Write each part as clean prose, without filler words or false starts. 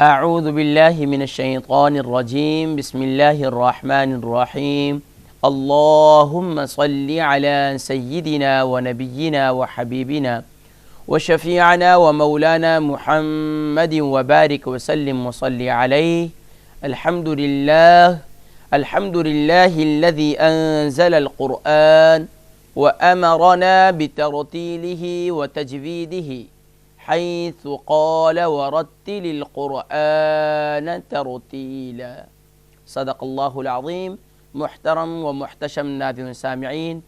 اعوذ باللہ من الشیطان الرجیم بسم اللہ الرحمن الرحیم اللہم صلی علی سیدنا و نبینا و حبیبنا و شفیعنا و مولانا محمد و بارک وسلم و صلی علیہ الحمد للہ الذی انزل القرآن و امرنا بترتیلہ و تجویدہ حيث قال ورتل القرآن ترتيلا صدق الله العظيم. محترم و محتشم ناظرین سامعین،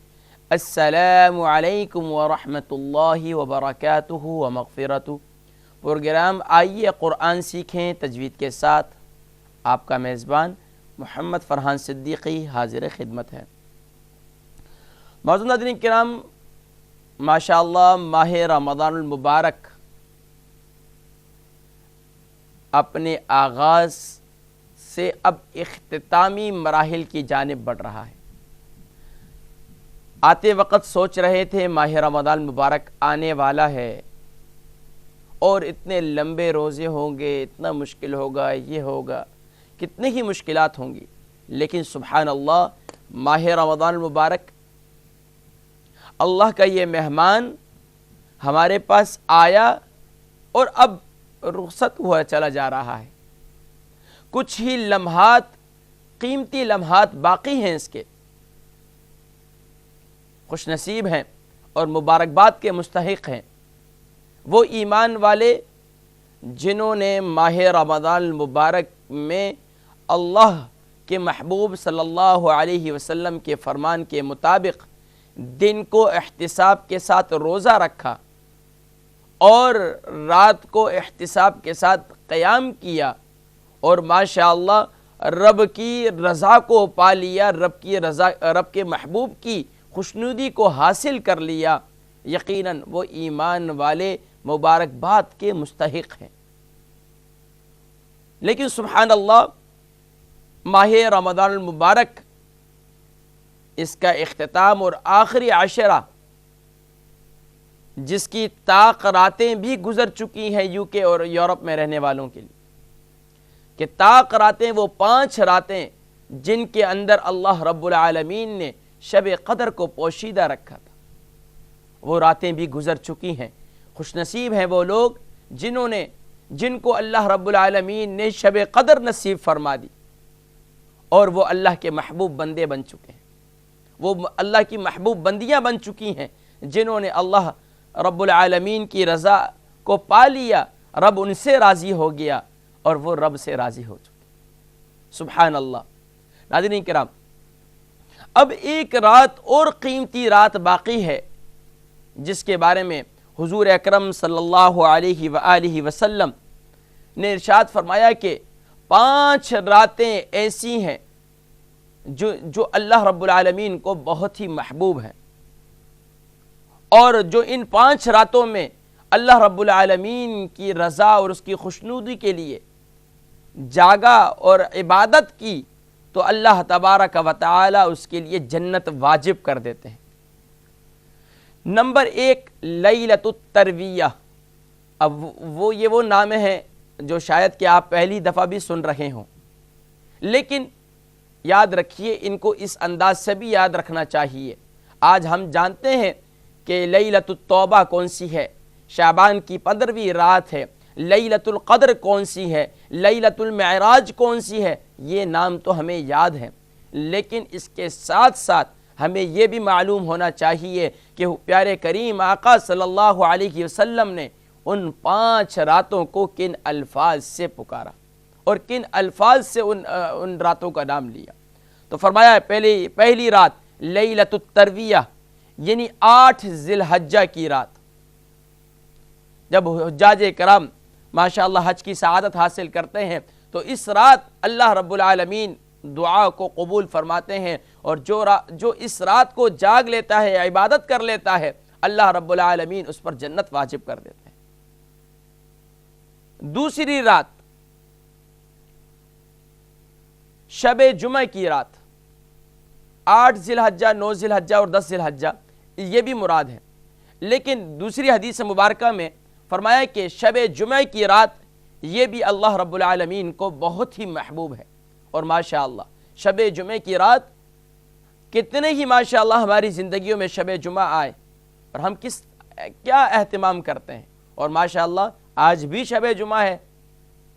السلام علیکم ورحمۃ اللہ وبرکاتہ و مغفرتہ. پروگرام آئیے قرآن سیکھیں تجوید کے ساتھ، آپ کا میزبان محمد فرحان صدیقی حاضر خدمت ہے. معزز ناظرین کرام، ماشاءاللہ ماہ رمضان المبارک اپنے آغاز سے اب اختتامی مراحل کی جانب بڑھ رہا ہے. آتے وقت سوچ رہے تھے ماہ رمضان مبارک آنے والا ہے اور اتنے لمبے روزے ہوں گے، اتنا مشکل ہوگا، یہ ہوگا، کتنے ہی مشکلات ہوں گی. لیکن سبحان اللہ، ماہ رمضان المبارک اللہ کا یہ مہمان ہمارے پاس آیا اور اب رخصت ہوا چلا جا رہا ہے. کچھ ہی لمحات، قیمتی لمحات باقی ہیں اس کے. خوش نصیب ہیں اور مبارکباد کے مستحق ہیں وہ ایمان والے جنہوں نے ماہ رمضان المبارک میں اللہ کے محبوب صلی اللہ علیہ وسلم کے فرمان کے مطابق دن کو احتساب کے ساتھ روزہ رکھا اور رات کو احتساب کے ساتھ قیام کیا اور ماشاءاللہ رب کی رضا کو پا لیا، رب کے محبوب کی خوشنودی کو حاصل کر لیا. یقیناً وہ ایمان والے مبارکباد کے مستحق ہیں. لیکن سبحان اللہ، ماہ رمضان المبارک اس کا اختتام اور آخری عشرہ جس کی طاق راتیں بھی گزر چکی ہیں یو کے اور یورپ میں رہنے والوں کے لیے، کہ طاق راتیں وہ 5 راتیں جن کے اندر اللہ رب العالمین نے شب قدر کو پوشیدہ رکھا تھا، وہ راتیں بھی گزر چکی ہیں. خوش نصیب ہیں وہ لوگ جن کو اللہ رب العالمین نے شب قدر نصیب فرما دی اور وہ اللہ کے محبوب بندے بن چکے ہیں، وہ اللہ کی محبوب بندیاں بن چکی ہیں جنہوں نے اللہ رب العالمین کی رضا کو پا لیا. رب ان سے راضی ہو گیا اور وہ رب سے راضی ہو چکے. سبحان اللہ. ناظرین کرام، اب ایک رات اور قیمتی رات باقی ہے جس کے بارے میں حضور اکرم صلی اللہ علیہ وآلہ وسلم نے ارشاد فرمایا کہ 5 راتیں ایسی ہیں جو اللہ رب العالمین کو بہت ہی محبوب ہیں، اور جو ان 5 راتوں میں اللہ رب العالمین کی رضا اور اس کی خوشنودی کے لیے جاگا اور عبادت کی تو اللہ تبارک و تعالی اس کے لیے جنت واجب کر دیتے ہیں. نمبر 1، لیلۃ الترویہ. اب وہ نام ہے جو شاید کہ آپ پہلی دفعہ بھی سن رہے ہوں، لیکن یاد رکھیے، ان کو اس انداز سے بھی یاد رکھنا چاہیے. آج ہم جانتے ہیں کہ لیلۃ التوبہ کون سی ہے، شعبان کی 15ویں رات ہے. لیلۃ القدر کون سی ہے، لیلۃ المعراج کون سی ہے، یہ نام تو ہمیں یاد ہیں، لیکن اس کے ساتھ ساتھ ہمیں یہ بھی معلوم ہونا چاہیے کہ پیارے کریم آقا صلی اللہ علیہ وسلم نے ان 5 راتوں کو کن الفاظ سے پکارا اور کن الفاظ سے ان راتوں کا نام لیا. تو فرمایا پہلی رات لیلۃ الترویہ، یعنی 8 ذی الحجہ کی رات. جب حجاج کرام ماشاءاللہ حج کی سعادت حاصل کرتے ہیں تو اس رات اللہ رب العالمین دعا کو قبول فرماتے ہیں، اور جو اس رات کو جاگ لیتا ہے، عبادت کر لیتا ہے، اللہ رب العالمین اس پر جنت واجب کر دیتے ہیں. دوسری رات شب جمعہ کی رات، 8 ذی الحجہ، 9 ذی الحجہ اور 10 ذی الحجہ یہ بھی مراد ہے. لیکن دوسری حدیث مبارکہ میں فرمایا کہ شب جمعہ کی رات یہ بھی اللہ رب العالمین کو بہت ہی محبوب ہے۔ اور ماشاءاللہ شب جمعے کی رات کتنے ہی ماشاءاللہ ہماری زندگیوں میں شب جمعہ آئے اور ہم کیا اہتمام کرتے ہیں، اور ماشاءاللہ آج بھی شب جمعہ ہے۔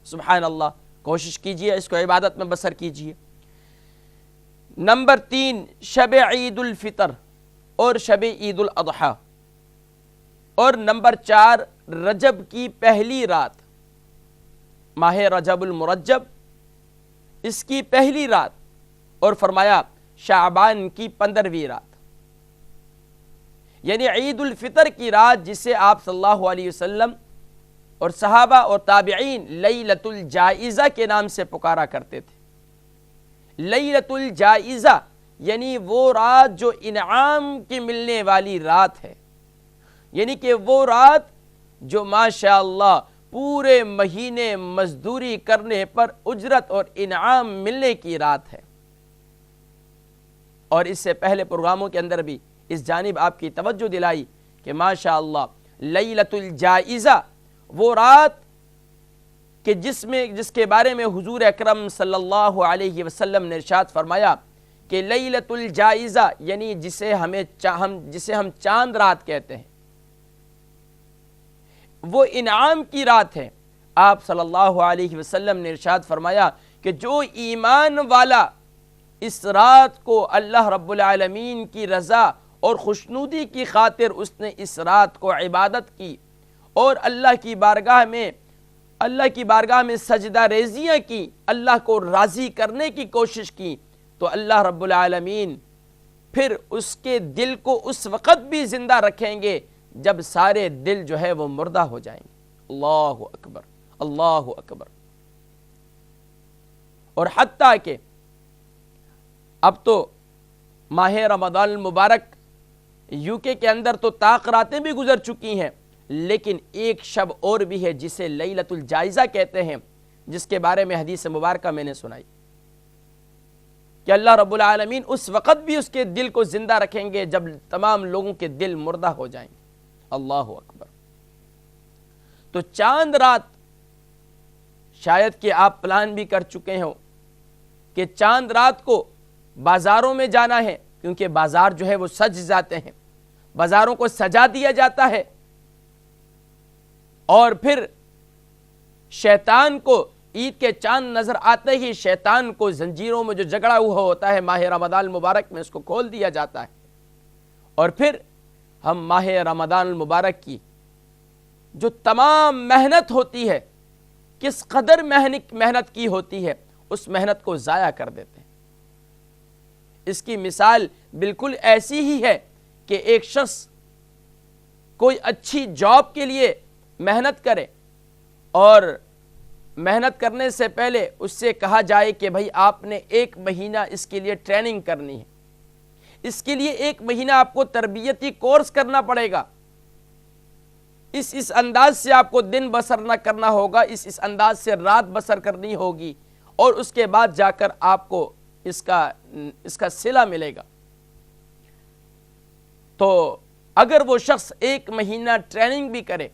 سبحان اللہ، کوشش کیجئے اس کو عبادت میں بسر کیجئے۔ نمبر 3 شب عید الفطر اور شب عید الاضحیٰ، اور نمبر 4 رجب کی پہلی رات، ماہ رجب المرجب، اس کی پہلی رات، اور فرمایا شعبان کی 15ویں رات، یعنی عید الفطر کی رات جسے آپ صلی اللہ علیہ وسلم اور صحابہ اور تابعین لیلۃ الجائزہ کے نام سے پکارا کرتے تھے۔ لیلۃ الجائزہ یعنی وہ رات جو انعام کی ملنے والی رات ہے، یعنی کہ وہ رات جو ماشاءاللہ پورے مہینے مزدوری کرنے پر اجرت اور انعام ملنے کی رات ہے۔ اور اس سے پہلے پروگراموں کے اندر بھی اس جانب آپ کی توجہ دلائی کہ ماشاءاللہ لیلۃ الجائزہ وہ رات کہ جس کے بارے میں حضور اکرم صلی اللہ علیہ وسلم نے ارشاد فرمایا کہ لیلۃ الجائزہ یعنی جسے ہم چاند رات کہتے ہیں، وہ انعام کی رات ہے۔ آپ صلی اللہ علیہ وسلم نے ارشاد فرمایا کہ جو ایمان والا اس رات کو اللہ رب العالمین کی رضا اور خوشنودی کی خاطر اس نے اس رات کو عبادت کی اور اللہ کی بارگاہ میں سجدہ ریزیاں کی، اللہ کو راضی کرنے کی کوشش کی، تو اللہ رب العالمین پھر اس کے دل کو اس وقت بھی زندہ رکھیں گے جب سارے دل جو ہے وہ مردہ ہو جائیں گے۔ اللہ اکبر، اللہ اکبر۔ اور حتیٰ کہ اب تو ماہ رمضان المبارک UK کے اندر تو طاق راتیں بھی گزر چکی ہیں، لیکن ایک شب اور بھی ہے جسے لیلۃ الجائزہ کہتے ہیں، جس کے بارے میں حدیث مبارکہ میں نے سنائی کہ اللہ رب العالمین اس وقت بھی اس کے دل کو زندہ رکھیں گے جب تمام لوگوں کے دل مردہ ہو جائیں گے۔ اللہ اکبر۔ تو چاند رات شاید کہ آپ پلان بھی کر چکے ہو کہ چاند رات کو بازاروں میں جانا ہے، کیونکہ بازار جو ہے وہ سج جاتے ہیں، بازاروں کو سجا دیا جاتا ہے، اور پھر شیطان کو عید کے چاند نظر آتے ہی شیطان کو زنجیروں میں جو جگڑا ہوا ہوتا ہے ماہ رمضان المبارک میں، اس کو کھول دیا جاتا ہے، اور پھر ہم ماہ رمضان المبارک کی جو تمام محنت ہوتی ہے، کس قدر محنت کی ہوتی ہے، اس محنت کو ضائع کر دیتے ہیں۔ اس کی مثال بالکل ایسی ہی ہے کہ ایک شخص کوئی اچھی جاب کے لیے محنت کرے، اور محنت کرنے سے پہلے اس سے کہا جائے کہ بھائی آپ نے 1 مہینہ اس کے لیے ٹریننگ کرنی ہے، اس کے لیے 1 مہینہ آپ کو تربیتی کورس کرنا پڑے گا، اس انداز سے آپ کو دن بسر نہ کرنا ہوگا، اس انداز سے رات بسر کرنی ہوگی، اور اس کے بعد جا کر آپ کو اس کا صلہ ملے گا۔ تو اگر وہ شخص 1 مہینہ ٹریننگ بھی کرے،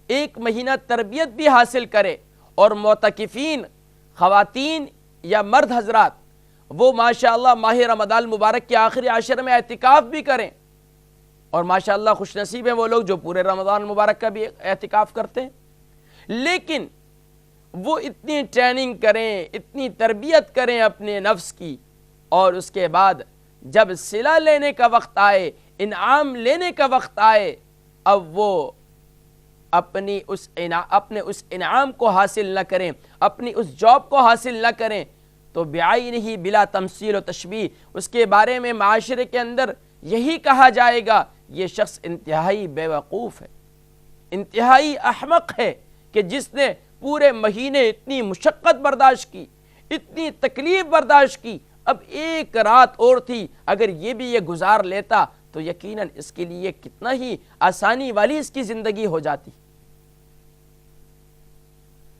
1 مہینہ تربیت بھی حاصل کرے، اور معتکفین خواتین یا مرد حضرات وہ ماشاءاللہ ماہ رمضان المبارک کے آخری عشر میں اعتکاف بھی کریں، اور ماشاءاللہ خوش نصیب ہیں وہ لوگ جو پورے رمضان المبارک کا بھی اعتکاف کرتے ہیں، لیکن وہ اتنی ٹریننگ کریں، اتنی تربیت کریں اپنے نفس کی، اور اس کے بعد جب صلہ لینے کا وقت آئے، انعام لینے کا وقت آئے، اب وہ اپنے اس انعام کو حاصل نہ کریں، اپنی اس جاب کو حاصل نہ کریں، تو بعینہ بلا تمثیل و تشبیہ اس کے بارے میں معاشرے کے اندر یہی کہا جائے گا یہ شخص انتہائی بے وقوف ہے، انتہائی احمق ہے، کہ جس نے پورے مہینے اتنی مشقت برداشت کی، اتنی تکلیف برداشت کی، اب 1 رات اور تھی، اگر یہ بھی یہ گزار لیتا تو یقیناً اس کے لیے کتنا ہی آسانی والی اس کی زندگی ہو جاتی۔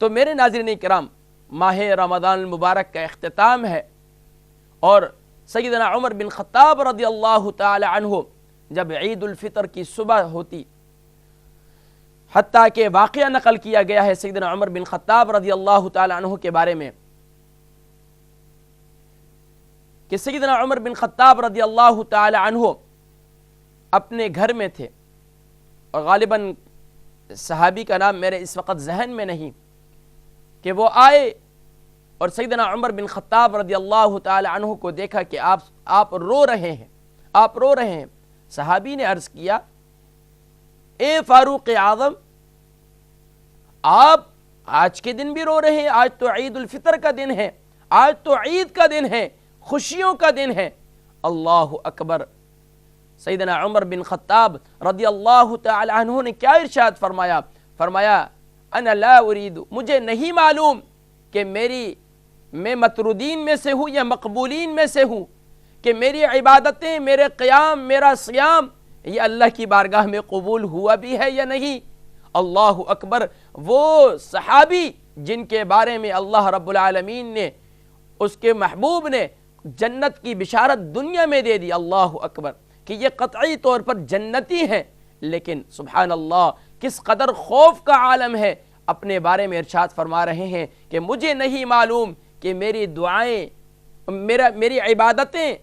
تو میرے ناظرین کرام، ماہ رمضان المبارک کا اختتام ہے، اور سیدنا عمر بن خطاب رضی اللہ تعالی عنہ جب عید الفطر کی صبح ہوتی، حتیٰ کہ واقعہ نقل کیا گیا ہے سیدنا عمر بن خطاب رضی اللہ تعالی عنہ کے بارے میں کہ سیدنا عمر بن خطاب رضی اللہ تعالی عنہ اپنے گھر میں تھے، اور غالباً صحابی کا نام میرے اس وقت ذہن میں نہیں، کہ وہ آئے اور سیدنا عمر بن خطاب رضی اللہ تعالی عنہ کو دیکھا کہ آپ رو رہے ہیں۔ صحابی نے عرض کیا، اے فاروق اعظم، آپ آج کے دن بھی رو رہے ہیں؟ آج تو عید الفطر کا دن ہے، آج تو عید کا دن ہے، خوشیوں کا دن ہے۔ اللہ اکبر! سیدنا عمر بن خطاب رضی اللہ تعالی عنہ نے کیا ارشاد فرمایا انا لا اريد، مجھے نہیں معلوم کہ میں مطرودین میں سے ہوں یا مقبولین میں سے ہوں، کہ میری عبادتیں، میرے قیام، میرا صیام یہ اللہ کی بارگاہ میں قبول ہوا بھی ہے یا نہیں۔ اللہ اکبر! وہ صحابی جن کے بارے میں اللہ رب العالمین نے، اس کے محبوب نے جنت کی بشارت دنیا میں دے دی، اللہ اکبر، کہ یہ قطعی طور پر جنتی ہیں، لیکن سبحان اللہ کس قدر خوف کا عالم ہے، اپنے بارے میں ارشاد فرما رہے ہیں کہ مجھے نہیں معلوم کہ میری دعائیں، میری عبادتیں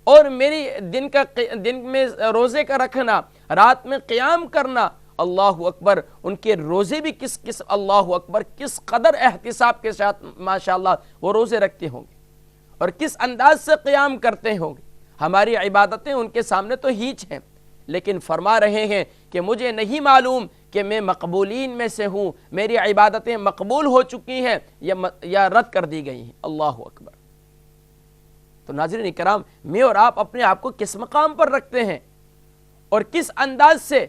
اور میری دن میں روزے کا رکھنا، رات میں قیام کرنا، اللہ اکبر، ان کے روزے بھی کس اللہ اکبر کس قدر احتساب کے ساتھ ماشاءاللہ وہ روزے رکھتے ہوں گے، اور کس انداز سے قیام کرتے ہوں گے۔ ہماری عبادتیں ان کے سامنے تو ہیچ ہیں، لیکن فرما رہے ہیں کہ مجھے نہیں معلوم کہ میں مقبولین میں سے ہوں، میری عبادتیں مقبول ہو چکی ہیں یا رد کر دی گئی ہیں، اللہ اکبر۔ تو ناظرین کرام، میں اور آپ اپنے آپ کو کس مقام پر رکھتے ہیں اور کس انداز سے؟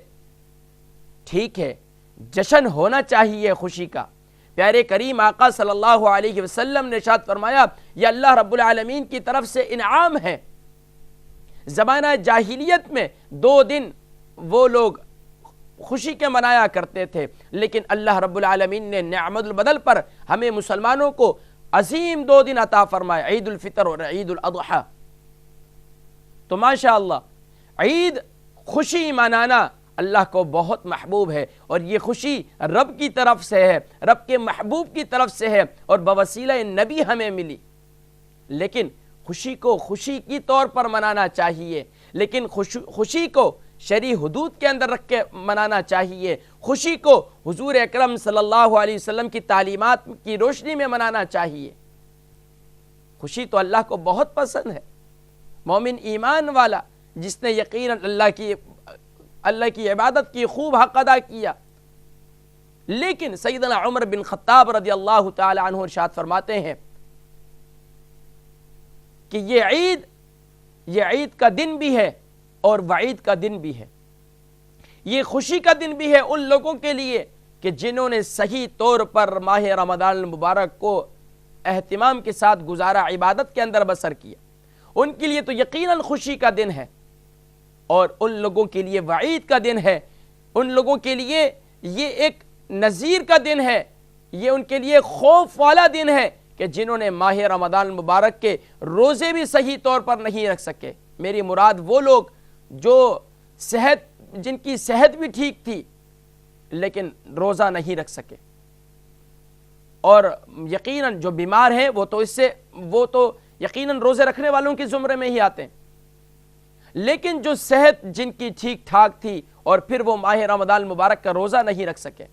ٹھیک ہے، جشن ہونا چاہیے خوشی کا۔ پیارے کریم آقا صلی اللہ علیہ وسلم نے ارشاد فرمایا، یہ اللہ رب العالمین کی طرف سے انعام ہے۔ زمانہ جاہلیت میں 2 دن وہ لوگ خوشی کے منایا کرتے تھے، لیکن اللہ رب العالمین نے نعمت البدل پر ہمیں مسلمانوں کو عظیم 2 دن عطا فرمائے، عید الفطر اور عید الاضحیٰ۔ تو ماشاءاللہ عید خوشی منانا اللہ کو بہت محبوب ہے، اور یہ خوشی رب کی طرف سے ہے، رب کے محبوب کی طرف سے ہے، اور بوسیلہ نبی ہمیں ملی۔ لیکن خوشی کو خوشی کی طور پر منانا چاہیے، لیکن خوشی کو شرعی حدود کے اندر رکھ کے منانا چاہیے، خوشی کو حضور اکرم صلی اللہ علیہ وسلم کی تعلیمات کی روشنی میں منانا چاہیے۔ خوشی تو اللہ کو بہت پسند ہے۔ مومن ایمان والا جس نے یقیناً اللہ کی عبادت کی، خوب حق ادا کیا، لیکن سیدنا عمر بن خطاب رضی اللہ تعالی عنہ ارشاد فرماتے ہیں کہ یہ عید کا دن بھی ہے اور وعید کا دن بھی ہے۔ یہ خوشی کا دن بھی ہے ان لوگوں کے لیے کہ جنہوں نے صحیح طور پر ماہ رمضان المبارک کو اہتمام کے ساتھ گزارا، عبادت کے اندر بسر کیا، ان کے لیے تو یقیناً خوشی کا دن ہے، اور ان لوگوں کے لیے وعید کا دن ہے، ان لوگوں کے لیے یہ ایک نذیر کا دن ہے، یہ ان کے لیے خوف والا دن ہے کہ جنہوں نے ماہ رمضان المبارک کے روزے بھی صحیح طور پر نہیں رکھ سکے۔ میری مراد وہ لوگ جو جن کی صحت بھی ٹھیک تھی لیکن روزہ نہیں رکھ سکے، اور یقیناً جو بیمار ہیں وہ تو یقیناً روزے رکھنے والوں کے زمرے میں ہی آتے ہیں، لیکن جو صحت جن کی ٹھیک ٹھاک تھی اور پھر وہ ماہ رمضان المبارک کا روزہ نہیں رکھ سکے،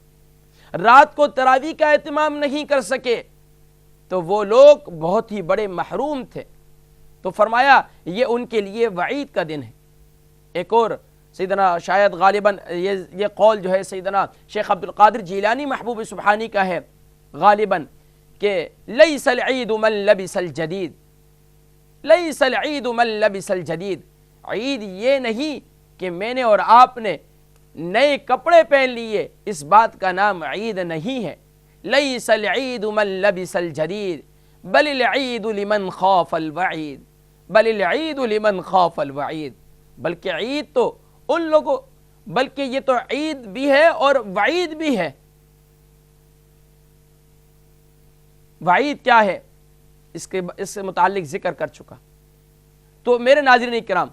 رات کو تراویح کا اہتمام نہیں کر سکے، تو وہ لوگ بہت ہی بڑے محروم تھے۔ تو فرمایا یہ ان کے لیے وعید کا دن ہے۔ ایک اور سیدنا شاید غالباً یہ قول جو ہے سیدنا شیخ عبد القادر جیلانی محبوب سبحانی کا ہے غالباً، کہ لیس العید من لبس الجدید، لیس العید من لبس الجدید، عید یہ نہیں کہ میں نے اور آپ نے نئے کپڑے پہن لیے، اس بات کا نام عید نہیں ہے۔ لیس العید من لبس الجدید بل العید لمن خاف الوعید، بل العید لمن خاف الوعید، بلکہ عید تو ان لوگوں، بلکہ یہ تو عید بھی ہے اور وعید بھی ہے۔ وعید کیا ہے اس سے متعلق ذکر کر چکا۔ تو میرے ناظرین کرام،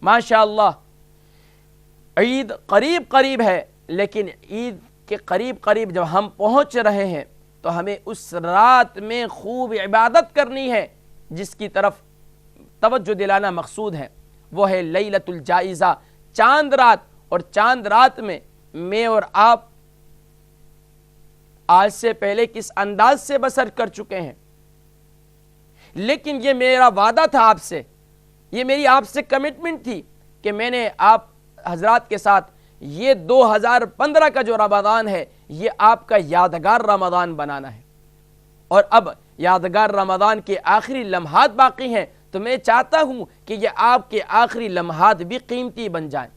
ماشاءاللہ عید قریب ہے، لیکن عید کے قریب قریب جب ہم پہنچ رہے ہیں تو ہمیں اس رات میں خوب عبادت کرنی ہے جس کی طرف توجہ دلانا مقصود ہے، وہ ہے لیلۃ الجائزہ، چاند رات۔ اور چاند رات میں اور آپ آج سے پہلے کس انداز سے بسر کر چکے ہیں، لیکن یہ میرا وعدہ تھا آپ سے، یہ میری آپ سے کمٹمنٹ تھی کہ میں نے آپ حضرات کے ساتھ یہ 2015 کا جو رمضان ہے یہ آپ کا یادگار رمضان بنانا ہے، اور اب یادگار رمضان کے آخری لمحات باقی ہیں، تو میں چاہتا ہوں کہ یہ آپ کے آخری لمحات بھی قیمتی بن جائیں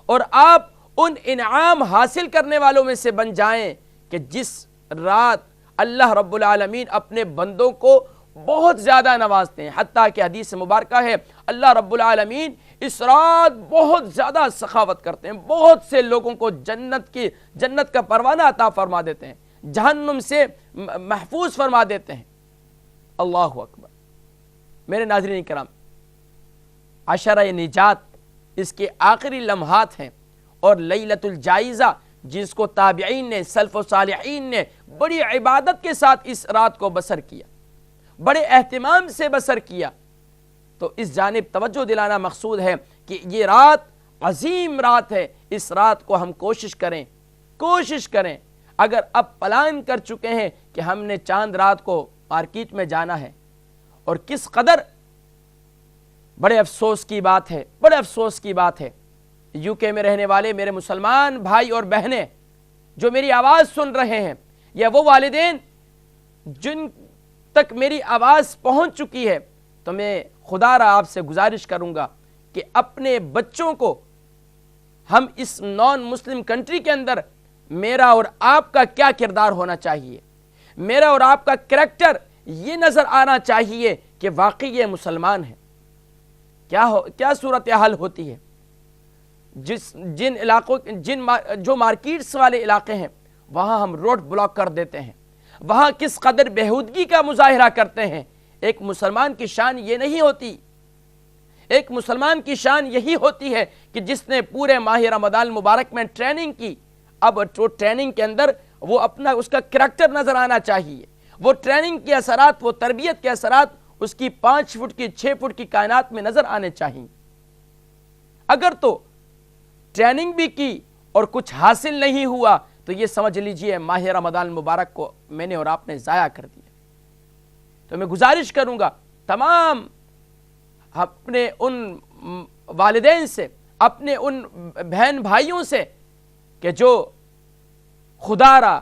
اور آپ ان انعام حاصل کرنے والوں میں سے بن جائیں کہ جس رات اللہ رب العالمین اپنے بندوں کو بہت زیادہ نوازتے ہیں، حتیٰ کہ حدیث مبارکہ ہے اللہ رب العالمین اس رات بہت زیادہ سخاوت کرتے ہیں، بہت سے لوگوں کو جنت کا پروانہ عطا فرما دیتے ہیں، جہنم سے محفوظ فرما دیتے ہیں۔ اللہ اکبر۔ میرے ناظرین کرام، عشرہ نجات اس کے آخری لمحات ہیں، اور لیلۃ الجائزہ جس کو تابعین نے، سلف و صالحین نے بڑی عبادت کے ساتھ اس رات کو بسر کیا، بڑے اہتمام سے بسر کیا، تو اس جانب توجہ دلانا مقصود ہے کہ یہ رات عظیم رات ہے۔ اس رات کو ہم کوشش کریں اگر اب پلان کر چکے ہیں کہ ہم نے چاند رات کو مارکیٹ میں جانا ہے، اور کس قدر بڑے افسوس کی بات ہے یو کے میں رہنے والے میرے مسلمان بھائی اور بہنیں جو میری آواز سن رہے ہیں، یا وہ والدین جن تک میری آواز پہنچ چکی ہے، تو میں خدا را آپ سے گزارش کروں گا کہ اپنے بچوں کو ہم اس نان مسلم کنٹری کے اندر میرا اور آپ کا کیا کردار ہونا چاہیے، میرا اور آپ کا کریکٹر یہ نظر آنا چاہیے کہ واقعی یہ مسلمان ہے۔ کیا صورتحال ہوتی ہے جن علاقوں جو مارکیٹس والے علاقے ہیں وہاں ہم روڈ بلاک کر دیتے ہیں، وہاں کس قدر بےہودگی کا مظاہرہ کرتے ہیں۔ ایک مسلمان کی شان یہ نہیں ہوتی، ایک مسلمان کی شان یہی ہوتی ہے کہ جس نے پورے ماہ رمضان مبارک میں ٹریننگ کی، اب وہ ٹریننگ کے اندر وہ اس کا کریکٹر نظر آنا چاہیے، وہ ٹریننگ کے اثرات، وہ تربیت کے اثرات اس کی 5 فٹ کی 6 فٹ کی کائنات میں نظر آنے چاہیے۔ اگر تو ٹریننگ بھی کی اور کچھ حاصل نہیں ہوا تو یہ سمجھ لیجئے ماہ رمضان مبارک کو میں نے اور آپ نے ضائع کر دیا۔ تو میں گزارش کروں گا تمام اپنے ان والدین سے، اپنے ان بہن بھائیوں سے کہ جو خدا را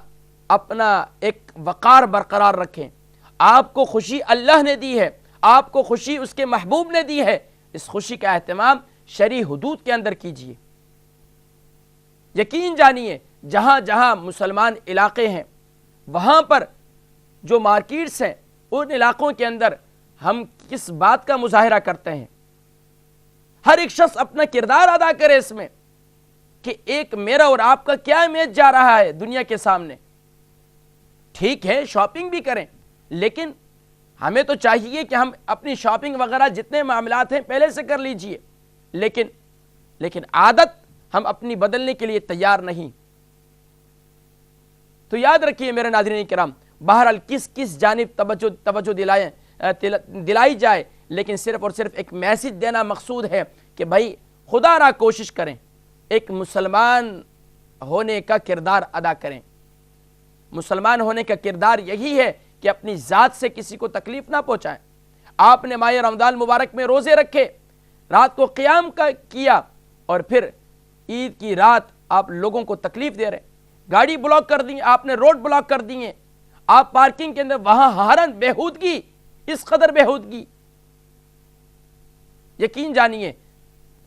اپنا ایک وقار برقرار رکھیں۔ آپ کو خوشی اللہ نے دی ہے، آپ کو خوشی اس کے محبوب نے دی ہے، اس خوشی کا اہتمام شرعی حدود کے اندر کیجیے۔ یقین جانیے جہاں جہاں مسلمان علاقے ہیں وہاں پر جو مارکیٹس ہیں ان علاقوں کے اندر ہم کس بات کا مظاہرہ کرتے ہیں، ہر ایک شخص اپنا کردار ادا کرے اس میں کہ ایک میرا اور آپ کا کیا امیج جا رہا ہے دنیا کے سامنے۔ ٹھیک ہے شاپنگ بھی کریں، لیکن ہمیں تو چاہیے کہ ہم اپنی شاپنگ وغیرہ جتنے معاملات ہیں پہلے سے کر لیجئے، لیکن عادت ہم اپنی بدلنے کے لیے تیار نہیں۔ تو یاد رکھیے میرے ناظرین کرام، بہرحال کس جانب توجہ دلائی جائے، لیکن صرف اور صرف ایک میسج دینا مقصود ہے کہ بھائی خدا را کوشش کریں، ایک مسلمان ہونے کا کردار ادا کریں۔ مسلمان ہونے کا کردار یہی ہے کہ اپنی ذات سے کسی کو تکلیف نہ پہنچائیں۔ آپ نے ماہ رمضان مبارک میں روزے رکھے، رات کو قیام کیا، اور پھر عید کی رات آپ لوگوں کو تکلیف دے رہے ہیں، گاڑی بلاک کر دی، آپ نے روڈ بلاک کر دی ہیں، آپ پارکنگ کے اندر وہاں ہارن، بےہودگی، اس قدر بےہودگی۔ یقین جانیے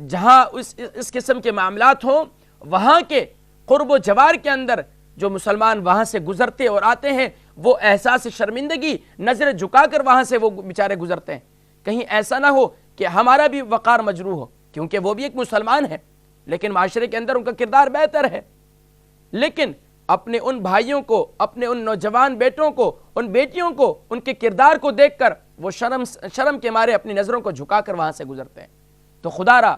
جہاں اس قسم کے معاملات ہوں وہاں کے قرب و جوار کے اندر جو مسلمان وہاں سے گزرتے اور آتے ہیں وہ احساس شرمندگی نظر جھکا کر وہاں سے وہ بیچارے گزرتے ہیں۔ کہیں ایسا نہ ہو کہ ہمارا بھی وقار مجروح ہو، کیونکہ وہ بھی ایک مسلمان ہے لیکن معاشرے کے اندر ان کا کردار بہتر ہے۔ لیکن اپنے ان بھائیوں کو، اپنے ان نوجوان بیٹوں کو، ان بیٹیوں کو، ان کے کردار کو دیکھ کر وہ شرم کے مارے اپنی نظروں کو جھکا کر وہاں سے گزرتے ہیں۔ تو خدا را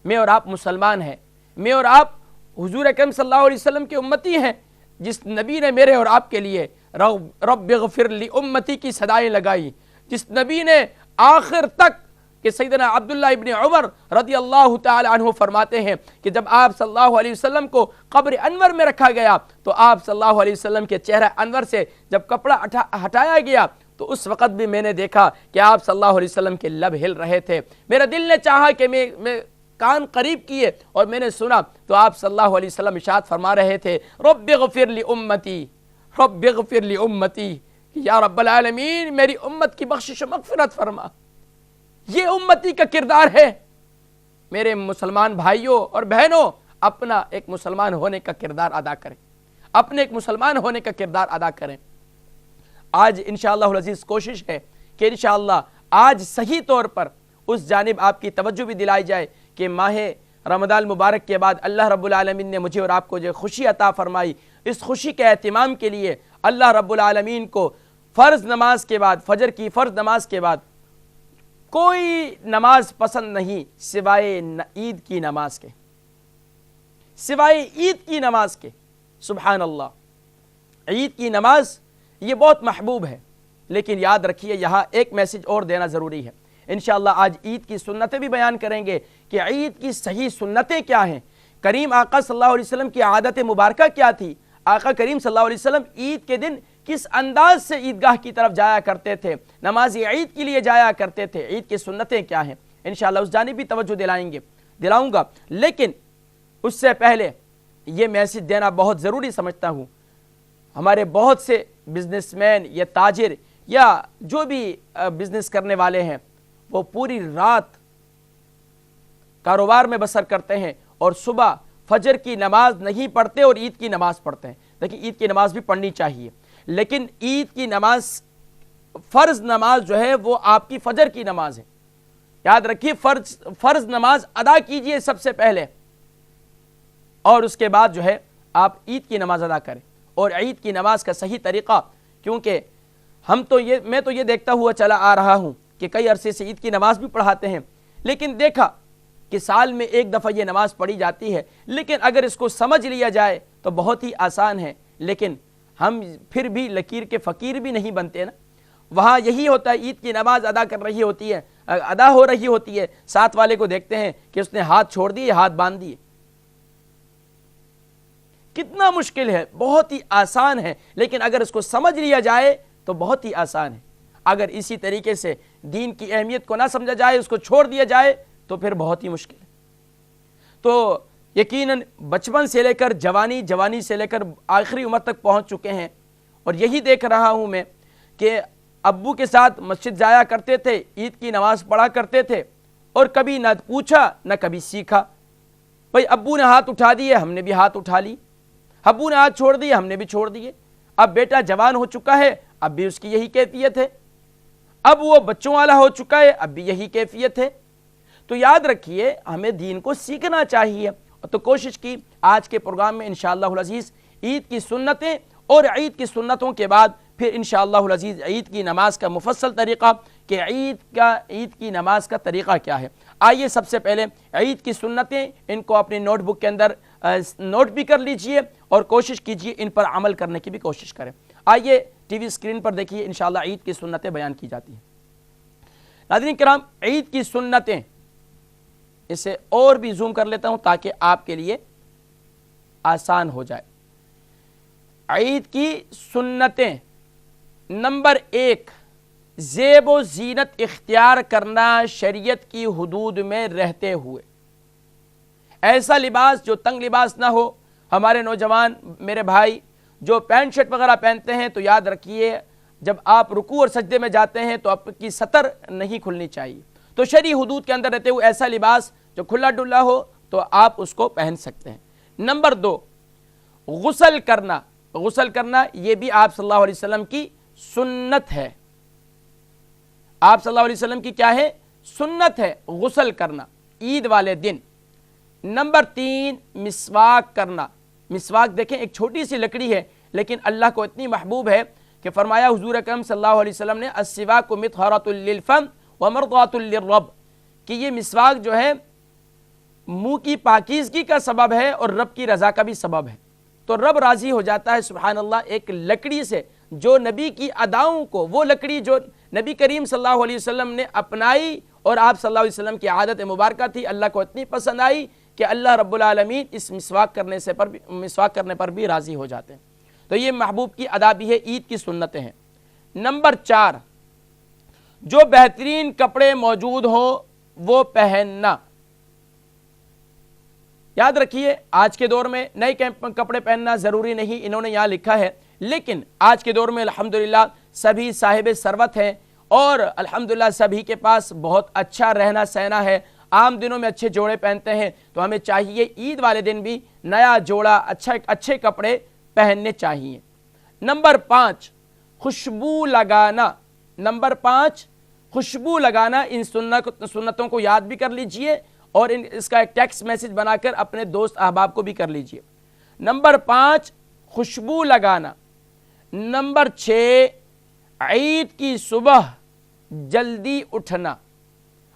میں اور آپ مسلمان ہیں، میں اور آپ حضور اکرم صلی اللہ علیہ وسلم کے امتی ہیں، جس نبی نے میرے اور آپ کے لیے رب اغفر لی امتی کی صدائیں لگائی، جس نبی نے آخر تک، کہ سیدنا عبداللہ ابن عمر رضی اللہ تعالی عنہ فرماتے ہیں کہ جب آپ صلی اللہ علیہ وسلم کو قبر انور میں رکھا گیا تو آپ صلی اللہ علیہ وسلم کے چہرہ انور سے جب کپڑا ہٹایا گیا تو اس وقت بھی میں نے دیکھا کہ آپ صلی اللہ علیہ وسلم کے لب ہل رہے تھے۔ میرا دل نے چاہا کہ میں کان قریب کیے اور میں نے سنا تو آپ صلی اللہ علیہ وسلم ارشاد فرما رہے تھے، رب اغفر لی امتی، رب اغفر لی امتی، یا رب العالمین میری امت کی بخشش و مغفرت فرما۔ یہ امتی کا کردار ہے۔ میرے مسلمان بھائیوں اور بہنوں، اپنا ایک مسلمان ہونے کا کردار ادا کریں، اپنے ایک مسلمان ہونے کا کردار ادا کریں۔ آج انشاءاللہ العزیز کوشش ہے کہ انشاءاللہ آج صحیح طور پر اس جانب آپ کی توجہ بھی دلائی جائے کہ ماہ رمضان المبارک کے بعد اللہ رب العالمین نے مجھے اور آپ کو جو خوشی عطا فرمائی، اس خوشی کے اہتمام کے لیے اللہ رب العالمین کو فرض نماز کے بعد، فجر کی فرض نماز کے بعد کوئی نماز پسند نہیں سوائے عید کی نماز کے، سوائے عید کی نماز کے۔ سبحان اللہ، عید کی نماز یہ بہت محبوب ہے، لیکن یاد رکھیے یہاں ایک میسج اور دینا ضروری ہے۔ انشاءاللہ آج عید کی سنتیں بھی بیان کریں گے کہ عید کی صحیح سنتیں کیا ہیں، کریم آقا صلی اللہ علیہ وسلم کی عادت مبارکہ کیا تھی، آقا کریم صلی اللہ علیہ وسلم عید کے دن کس انداز سے عیدگاہ کی طرف جایا کرتے تھے، نماز عید کے لیے جایا کرتے تھے، عید کی سنتیں کیا ہیں، انشاءاللہ اس جانب بھی توجہ دلاؤں گا۔ لیکن اس سے پہلے یہ میسج دینا بہت ضروری سمجھتا ہوں، ہمارے بہت سے بزنس مین یا تاجر یا جو بھی بزنس کرنے والے ہیں وہ پوری رات کاروبار میں بسر کرتے ہیں اور صبح فجر کی نماز نہیں پڑھتے اور عید کی نماز پڑھتے ہیں۔ دیکھیں عید کی نماز بھی پڑھنی چاہیے، لیکن عید کی نماز، فرض نماز جو ہے وہ آپ کی فجر کی نماز ہے۔ یاد رکھیے فرض نماز ادا کیجئے سب سے پہلے، اور اس کے بعد جو ہے آپ عید کی نماز ادا کریں۔ اور عید کی نماز کا صحیح طریقہ، کیونکہ میں تو یہ دیکھتا ہوا چلا آ رہا ہوں کہ کئی عرصے سے عید کی نماز بھی پڑھاتے ہیں، لیکن دیکھا کہ سال میں ایک دفعہ یہ نماز پڑھی جاتی ہے، لیکن اگر اس کو سمجھ لیا جائے تو بہت ہی آسان ہے، لیکن ہم پھر بھی لکیر کے فقیر بھی نہیں بنتے نا۔ وہاں یہی ہوتا ہے، عید کی نماز ادا ہو رہی ہوتی ہے، ساتھ والے کو دیکھتے ہیں کہ اس نے ہاتھ چھوڑ دیے، ہاتھ باندھ دیے۔ کتنا مشکل ہے، بہت ہی آسان ہے، لیکن اگر اس کو سمجھ لیا جائے تو بہت ہی آسان ہے۔ اگر اسی طریقے سے دین کی اہمیت کو نہ سمجھا جائے، اس کو چھوڑ دیا جائے تو پھر بہت ہی مشکل ہے۔ تو یقیناً بچپن سے لے کر جوانی سے لے کر آخری عمر تک پہنچ چکے ہیں، اور یہی دیکھ رہا ہوں میں کہ ابو کے ساتھ مسجد جایا کرتے تھے، عید کی نماز پڑھا کرتے تھے، اور کبھی نہ پوچھا نہ کبھی سیکھا۔ بھئی ابو نے ہاتھ اٹھا دیے، ہم نے بھی ہاتھ اٹھا لی، ابو نے ہاتھ چھوڑ دیے، ہم نے بھی چھوڑ دیے۔ اب بیٹا جوان ہو چکا ہے، اب بھی اس کی یہی کیفیت ہے، اب وہ بچوں والا ہو چکا ہے، اب بھی یہی کیفیت ہے۔ تو یاد رکھیے ہمیں دین کو سیکھنا چاہیے۔ تو کوشش کی آج کے پروگرام میں انشاءاللہ العزیز عید کی سنتیں، اور عید کی سنتوں کے بعد پھر انشاءاللہ العزیز عید کی نماز کا مفصل طریقہ کہ عید کی نماز کا طریقہ کیا ہے۔ آئیے سب سے پہلے عید کی سنتیں، ان کو اپنی نوٹ بک کے اندر نوٹ بھی کر لیجئے اور کوشش کیجئے ان پر عمل کرنے کی بھی کوشش کریں۔ آئیے ٹی وی اسکرین پر دیکھیے، انشاءاللہ عید کی سنتیں بیان کی جاتی ہیں۔ ناظرین کرام، عید کی سنتیں، اسے اور بھی زوم کر لیتا ہوں تاکہ آپ کے لیے آسان ہو جائے۔ عید کی سنتیں، نمبر 1، زیب و زینت اختیار کرنا شریعت کی حدود میں رہتے ہوئے۔ ایسا لباس جو تنگ لباس نہ ہو۔ ہمارے نوجوان میرے بھائی جو پینٹ شرٹ وغیرہ پہنتے ہیں تو یاد رکھیے جب آپ رکوع اور سجدے میں جاتے ہیں تو آپ کی سطر نہیں کھلنی چاہیے، تو شرعی حدود کے اندر رہتے ہوئے ایسا لباس جو کھلا ڈلا ہو تو آپ اس کو پہن سکتے ہیں۔ نمبر 2، غسل کرنا۔ غسل کرنا یہ بھی آپ صلی اللہ علیہ وسلم کی سنت ہے۔ آپ صلی اللہ علیہ وسلم کی کیا ہے؟ سنت ہے غسل کرنا عید والے دن۔ نمبر 3، مسواک کرنا۔ مسواک دیکھیں ایک چھوٹی سی لکڑی ہے لیکن اللہ کو اتنی محبوب ہے کہ فرمایا حضور اکرم صلی اللہ علیہ وسلم نے السواک مطہرۃ للفم ومرضاۃ للرب، کہ یہ مسواک جو ہے منہ کی پاکیزگی کا سبب ہے اور رب کی رضا کا بھی سبب ہے، تو رب راضی ہو جاتا ہے سبحان اللہ ایک لکڑی سے جو نبی کی اداؤں کو، وہ لکڑی جو نبی کریم صلی اللہ علیہ وسلم نے اپنائی اور آپ صلی اللہ علیہ وسلم کی عادت مبارکہ تھی، اللہ کو اتنی پسند آئی کہ اللہ رب العالمین اس مسواک کرنے پر بھی راضی ہو جاتے ہیں۔ تو یہ محبوب کی ادا بھی ہے، عید کی سنتیں ہیں۔ نمبر 4، جو بہترین کپڑے موجود ہوں وہ پہننا۔ یاد رکھیے آج کے دور میں نئے کپڑے پہننا ضروری نہیں، انہوں نے یہاں لکھا ہے، لیکن آج کے دور میں الحمدللہ سبھی صاحب ثروت ہیں اور الحمدللہ سبھی کے پاس بہت اچھا رہنا سہنا ہے، عام دنوں میں اچھے جوڑے پہنتے ہیں، تو ہمیں چاہیے عید والے دن بھی نیا جوڑا اچھے کپڑے پہننے چاہیے۔ نمبر 5، خوشبو لگانا۔ نمبر 5، خوشبو لگانا۔ ان سنتوں کو یاد بھی کر لیجئے اور اس کا ایک ٹیکسٹ میسج بنا کر اپنے دوست احباب کو بھی کر لیجئے۔ نمبر 5، خوشبو لگانا۔ نمبر 6، عید کی صبح جلدی اٹھنا۔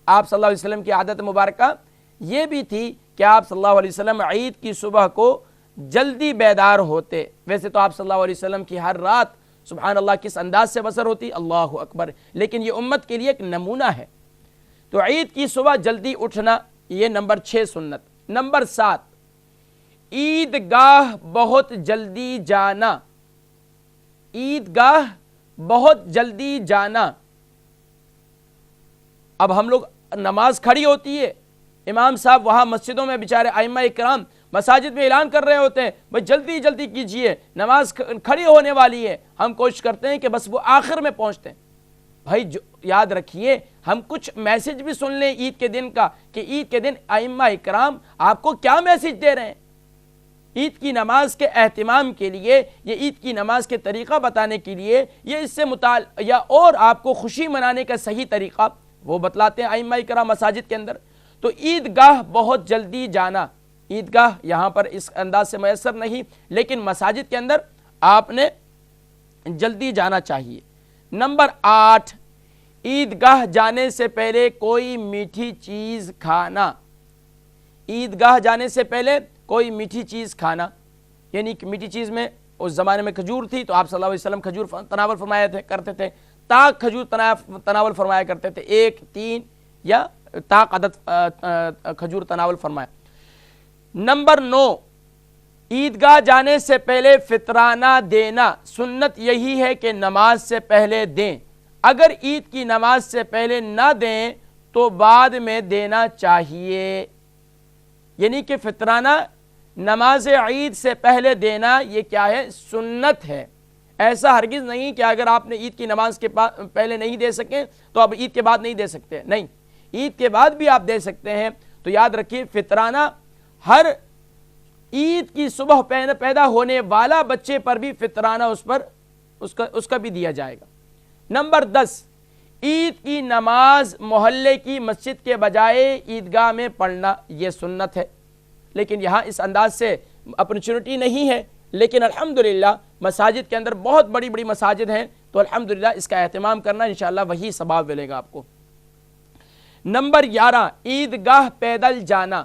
آپ صلی اللہ علیہ وسلم کی عادت مبارکہ یہ بھی تھی کہ آپ صلی اللہ علیہ وسلم عید کی صبح کو جلدی بیدار ہوتے۔ ویسے تو آپ صلی اللہ علیہ وسلم کی ہر رات سبحان اللہ کس انداز سے بسر ہوتی، اللہ اکبر، لیکن یہ امت کے لیے ایک نمونہ ہے۔ تو عید کی صبح جلدی اٹھنا، یہ نمبر 6 سنت۔ نمبر 7، عیدگاہ بہت جلدی جانا۔ عیدگاہ بہت جلدی جانا۔ اب ہم لوگ نماز کھڑی ہوتی ہے، امام صاحب وہاں مسجدوں میں بیچارے ائمہ اکرام مساجد میں اعلان کر رہے ہوتے ہیں بھئی جلدی جلدی کیجئے، نماز کھڑی ہونے والی ہے، ہم کوشش کرتے ہیں کہ بس وہ آخر میں پہنچتے ہیں۔ بھائی یاد رکھیے ہم کچھ میسج بھی سن لیں عید کے دن کا کہ عید کے دن ائمہ اکرام آپ کو کیا میسج دے رہے ہیں۔ عید کی نماز کے اہتمام کے لیے، یہ عید کی نماز کے طریقہ بتانے کے لیے، یہ اس سے یا اور آپ کو خوشی منانے کا صحیح طریقہ وہ بتلاتے ہیں ائمہ اکرام مساجد کے اندر۔ تو عیدگاہ بہت جلدی جانا، عیدگاہ یہاں پر اس انداز سے میسر نہیں، لیکن مساجد کے اندر آپ نے جلدی جانا چاہیے۔ نمبر 8، عیدگاہ جانے سے پہلے کوئی میٹھی چیز کھانا۔ عیدگاہ جانے سے پہلے کوئی میٹھی چیز کھانا، یعنی کہ میٹھی چیز میں اس زمانے میں کھجور تھی تو آپ صلی اللہ علیہ وسلم کھجور تناول فرمایا کرتے تھے، تاک کھجور تناول فرمایا کرتے تھے، 1، 3 یا تاک عدد کھجور تناول فرمایا۔ نمبر 9، عیدگاہ جانے سے پہلے فطرانہ دینا۔ سنت یہی ہے کہ نماز سے پہلے دیں، اگر عید کی نماز سے پہلے نہ دیں تو بعد میں دینا چاہیے، یعنی کہ فطرانہ نماز عید سے پہلے دینا یہ کیا ہے؟ سنت ہے۔ ایسا ہرگز نہیں کہ اگر آپ نے عید کی نماز کے پہلے نہیں دے سکیں تو اب عید کے بعد نہیں دے سکتے، نہیں، عید کے بعد بھی آپ دے سکتے ہیں۔ تو یاد رکھیے فطرانہ ہر عید کی صبح پیدا ہونے والا بچے پر بھی فطرانہ اس کا بھی دیا جائے گا۔ نمبر 10، عید کی نماز محلے کی مسجد کے بجائے عیدگاہ میں پڑھنا، یہ سنت ہے، لیکن یہاں اس انداز سے اپرچونٹی نہیں ہے، لیکن الحمدللہ مساجد کے اندر بہت بڑی بڑی مساجد ہیں تو الحمدللہ اس کا اہتمام کرنا، انشاءاللہ وہی ثواب ملے گا آپ کو۔ نمبر 11، عیدگاہ پیدل جانا۔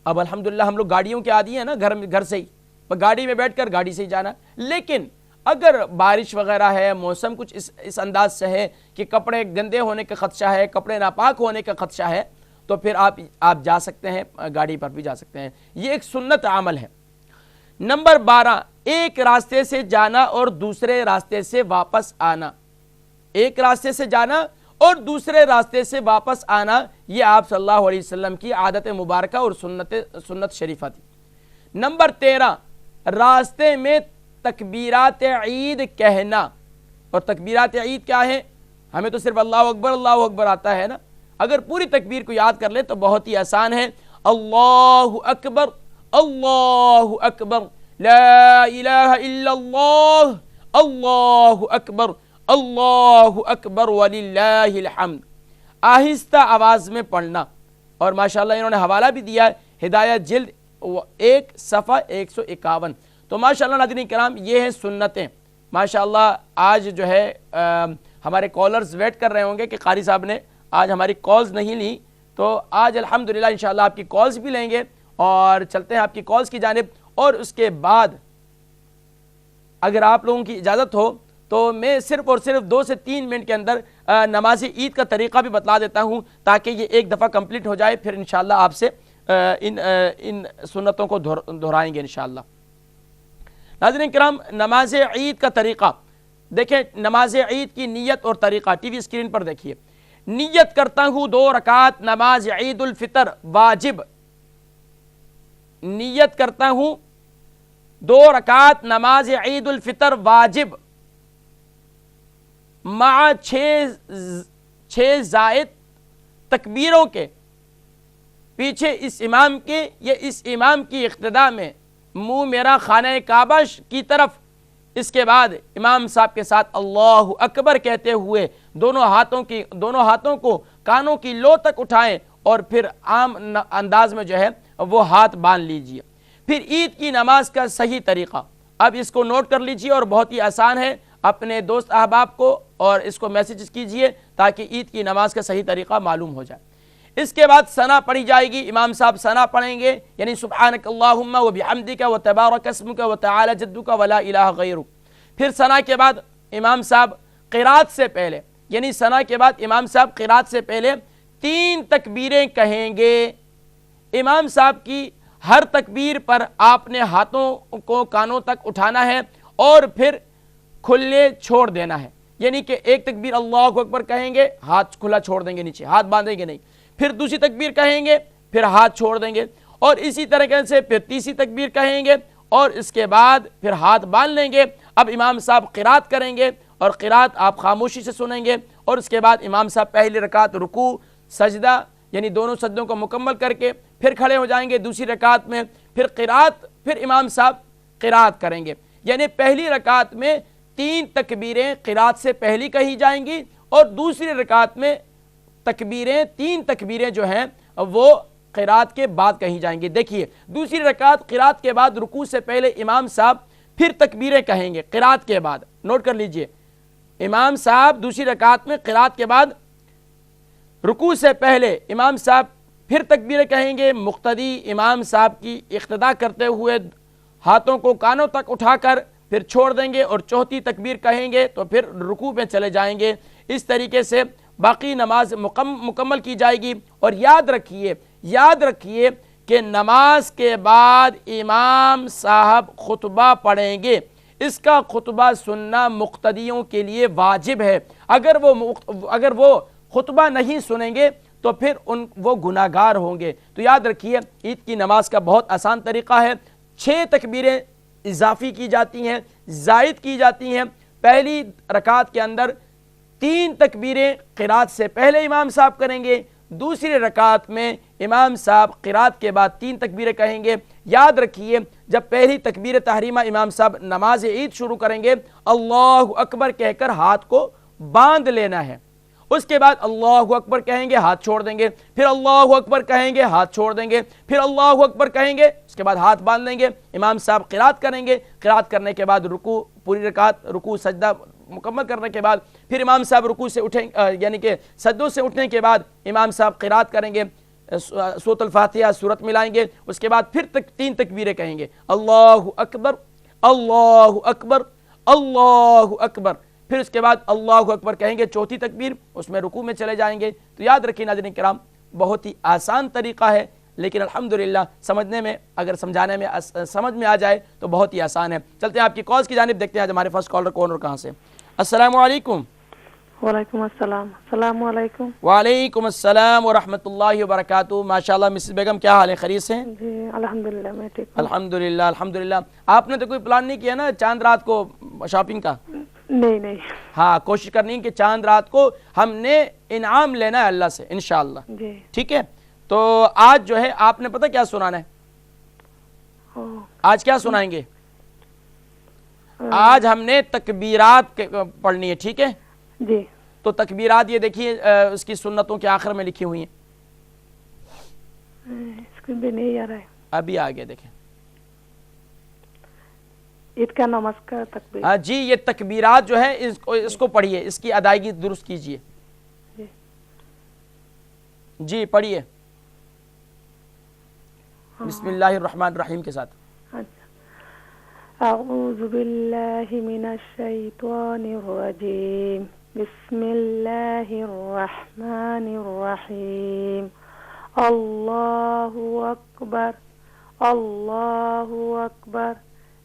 اب الحمدللہ ہم لوگ گاڑیوں کے عادی ہیں نا، گھر سے ہی گاڑی میں بیٹھ کر گاڑی سے ہی جانا، لیکن اگر بارش وغیرہ ہے، موسم کچھ اس انداز سے ہے کہ کپڑے گندے ہونے کا خدشہ ہے، کپڑے ناپاک ہونے کا خدشہ ہے، تو پھر آپ جا سکتے ہیں، گاڑی پر بھی جا سکتے ہیں، یہ ایک سنت عمل ہے۔ نمبر 12، ایک راستے سے جانا اور دوسرے راستے سے واپس آنا۔ ایک راستے سے جانا اور دوسرے راستے سے واپس آنا، یہ آپ صلی اللہ علیہ وسلم کی عادت مبارکہ اور سنت شریفہ تھی۔ نمبر 13، راستے میں تکبیرات عید کہنا۔ اور تکبیرات عید کیا ہے؟ ہمیں تو صرف اللہ اکبر آتا ہے نا، اگر پوری تکبیر کو یاد کر لیں تو بہت ہی آسان ہے۔ اللہ اکبر، اللہ اکبر، لا الہ الا اللہ، اللہ اکبر، اللہ اکبر وللہ الحمد، آہستہ آواز میں پڑھنا۔ اور ماشاءاللہ انہوں نے حوالہ بھی دیا ہے، ہدایت جلد 1 صفحہ 151۔ تو ماشاءاللہ ناظرین کرام یہ ہیں سنتیں۔ ماشاءاللہ آج جو ہے ہمارے کالرز ویٹ کر رہے ہوں گے کہ قاری صاحب نے آج ہماری کالز نہیں لی، تو آج الحمدللہ انشاءاللہ آپ کی کالز بھی لیں گے اور چلتے ہیں آپ کی کالز کی جانب، اور اس کے بعد اگر آپ لوگوں کی اجازت ہو تو میں صرف اور صرف 2 سے 3 منٹ کے اندر نماز عید کا طریقہ بھی بتلا دیتا ہوں تاکہ یہ ایک دفعہ کمپلیٹ ہو جائے، پھر انشاءاللہ آپ سے ان سنتوں کو دہرائیں گے انشاءاللہ۔ ناظرین کرام، نماز عید کا طریقہ دیکھیں، نماز عید کی نیت اور طریقہ ٹی وی اسکرین پر دیکھیے۔ نیت کرتا ہوں 2 رکعت نماز عید الفطر واجب، نیت کرتا ہوں 2 رکعت نماز عید الفطر واجب مع 6 زائد تکبیروں کے، پیچھے اس امام کے یا اس امام کی اقتداء میں منہ میرا خانہ کعبہ کی طرف، اس کے بعد امام صاحب کے ساتھ اللہ اکبر کہتے ہوئے دونوں ہاتھوں کو کانوں کی لو تک اٹھائیں اور پھر عام انداز میں جو ہے وہ ہاتھ باندھ لیجئے۔ پھر عید کی نماز کا صحیح طریقہ، اب اس کو نوٹ کر لیجئے اور بہت ہی آسان ہے، اپنے دوست احباب کو اور اس کو میسیجز کیجئے تاکہ عید کی نماز کا صحیح طریقہ معلوم ہو جائے۔ اس کے بعد ثنا پڑھی جائے گی، امام صاحب ثنا پڑھیں گے، یعنی سبحانک اللہم و بحمدک و تبارک اسمک و تعالی جدک و لا الہ غیرک۔ پھر ثنا کے بعد امام صاحب قرات سے پہلے، یعنی ثنا کے بعد امام صاحب قرات سے پہلے 3 تکبیریں کہیں گے۔ امام صاحب کی ہر تکبیر پر آپ نے ہاتھوں کو کانوں تک اٹھانا ہے اور پھر کھلے چھوڑ دینا ہے، یعنی کہ ایک تکبیر اللہ اکبر کہیں گے، ہاتھ کھلا چھوڑ دیں گے، نیچے ہاتھ باندھیں گے نہیں، پھر دوسری تکبیر کہیں گے، پھر ہاتھ چھوڑ دیں گے، اور اسی طریقے سے پھر تیسری تکبیر کہیں گے اور اس کے بعد پھر ہاتھ باندھ لیں گے۔ اب امام صاحب قرات کریں گے اور قرات آپ خاموشی سے سنیں گے، اور اس کے بعد امام صاحب پہلی رکعت رکوع سجدہ یعنی دونوں سجدوں کو مکمل کر کے پھر کھڑے ہو جائیں گے دوسری رکعت میں، پھر قرات، پھر امام صاحب قرات کریں گے، یعنی پہلی رکعت میں 3 تکبیریں قرات سے پہلی کہی جائیں گی اور دوسری رکعت میں 3 تکبیریں جو ہیں وہ قرات کے بعد کہی جائیں گی۔ دیکھیے دوسری رکعت قرات کے بعد رکوع سے پہلے امام صاحب پھر تکبیریں کہیں گے قرات کے بعد، نوٹ کر لیجئے، امام صاحب دوسری رکعت میں قرات کے بعد رکوع سے پہلے امام صاحب پھر تکبیریں کہیں گے، مقتدی امام صاحب کی اقتداء کرتے ہوئے ہاتھوں کو کانوں تک اٹھا کر پھر چھوڑ دیں گے اور چوتھی تکبیر کہیں گے تو پھر رکوع میں چلے جائیں گے۔ اس طریقے سے باقی نماز مکمل کی جائے گی۔ اور یاد رکھیے کہ نماز کے بعد امام صاحب خطبہ پڑھیں گے، اس کا خطبہ سننا مقتدیوں کے لیے واجب ہے۔ اگر وہ خطبہ نہیں سنیں گے تو پھر وہ گناہگار ہوں گے۔ تو یاد رکھیے عید کی نماز کا بہت آسان طریقہ ہے، 6 تکبیریں اضافی کی جاتی ہیں، زائد کی جاتی ہیں۔ پہلی رکعت کے اندر 3 تکبیریں قرات سے پہلے امام صاحب کریں گے، دوسری رکعت میں امام صاحب قرات کے بعد 3 تکبیریں کہیں گے۔ یاد رکھیے جب پہلی تکبیر تحریمہ امام صاحب نماز عید شروع کریں گے، اللہ اکبر کہہ کر ہاتھ کو باندھ لینا ہے، اس کے بعد اللہ اکبر کہیں گے، ہاتھ چھوڑ دیں گے، پھر اللہ اکبر کہیں گے، ہاتھ چھوڑ دیں گے، پھر اللہ اکبر کہیں گے، اس کے بعد ہاتھ باندھ لیں گے۔ امام صاحب قرات کریں گے، قرات کرنے کے بعد رکوع، پوری رکعت رکوع سجدہ مکمل کرنے کے بعد پھر امام صاحب رکوع سے اٹھیں، یعنی کہ سجدوں سے اٹھنے کے بعد امام صاحب قرات کریں گے، سورۃ الفاتحہ سورت ملائیں گے، اس کے بعد پھر 3 تکبیریں کہیں گے، اللہ اکبر اللہ اکبر اللہ اکبر، پھر اس کے بعد اللہ اکبر کہیں گے، چوتھی تکبیر، اس میں رکوع میں چلے جائیں گے۔ تو یاد رکھیے ناظرین کرام بہت ہی آسان طریقہ ہے، لیکن الحمدللہ سمجھنے میں اگر سمجھانے میں سمجھ میں آ جائے تو بہت ہی آسان ہے۔ چلتے ہیں آپ کی کالز کی جانب، دیکھتے ہیں آج ہمارے فرسٹ کالر کون اور کہاں سے۔ السلام علیکم۔ وعلیکم السلام۔ السلام علیکم۔ وعلیکم السلام ورحمۃ اللہ وبرکاتہ۔ ماشاءاللہ مسز بیگم کیا حال ہے، خیریت سے؟ جی الحمدللہ میں ٹھیک ہوں۔ الحمدللہ الحمدللہ۔ آپ نے تو کوئی پلان نہیں کیا نا چاند رات کو شاپنگ کا؟ نہیں۔ ہاں کوشش کرنی ہے کہ چاند رات کو ہم نے انعام لینا ہے اللہ سے انشاءاللہ، جی ٹھیک ہے؟ تو آج جو ہے آپ نے پتہ کیا سنانا ہے؟ آج کیا سنائیں گے؟ آج ہم نے تکبیرات پڑھنی ہے، ٹھیک ہے؟ جی تو تکبیرات یہ دیکھیے اس کی سنتوں کے آخر میں لکھی ہوئی ہیں، اسکرین پہ نہیں آ رہا ہے، ابھی آگے دیکھیں۔ عید کا نماز کا تکبیر، ہاں جی یہ تکبیرات جو ہے اس کو پڑھیے، اس کی ادائیگی درست کیجیے۔ جی پڑھیے بسم اللہ الرحمن الرحیم کے ساتھ. اعوذ باللہ من الشیطان الرجیم بسم اللہ الرحمن الرحیم اللہ اکبر اللہ اکبر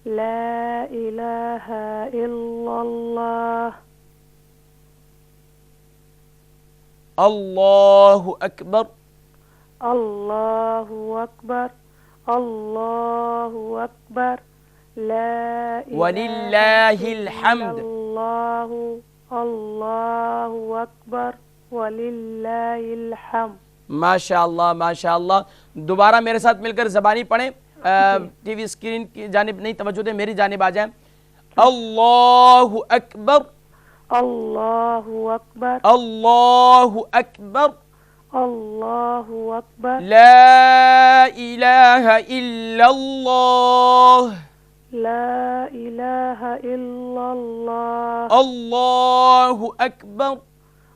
لا الہ الا اللہ اللہ اکبر اللہ اکبر اللہ اکبر لا الہ وللہ الا الحمد. اللہ اللہ اکبر وللہ الحمد. ماشاء اللہ ماشاء اللہ. دوبارہ میرے ساتھ مل کر زبانی پڑھیں. ٹی وی اسکرین کی جانب نہیں توجہ دیں, میری جانب آ جائیں. اللہ اکبر اللہ اکبر اللہ اکبر اللہ اکبر لا الہ الا اللہ لا الہ الا اللہ اللہ اکبر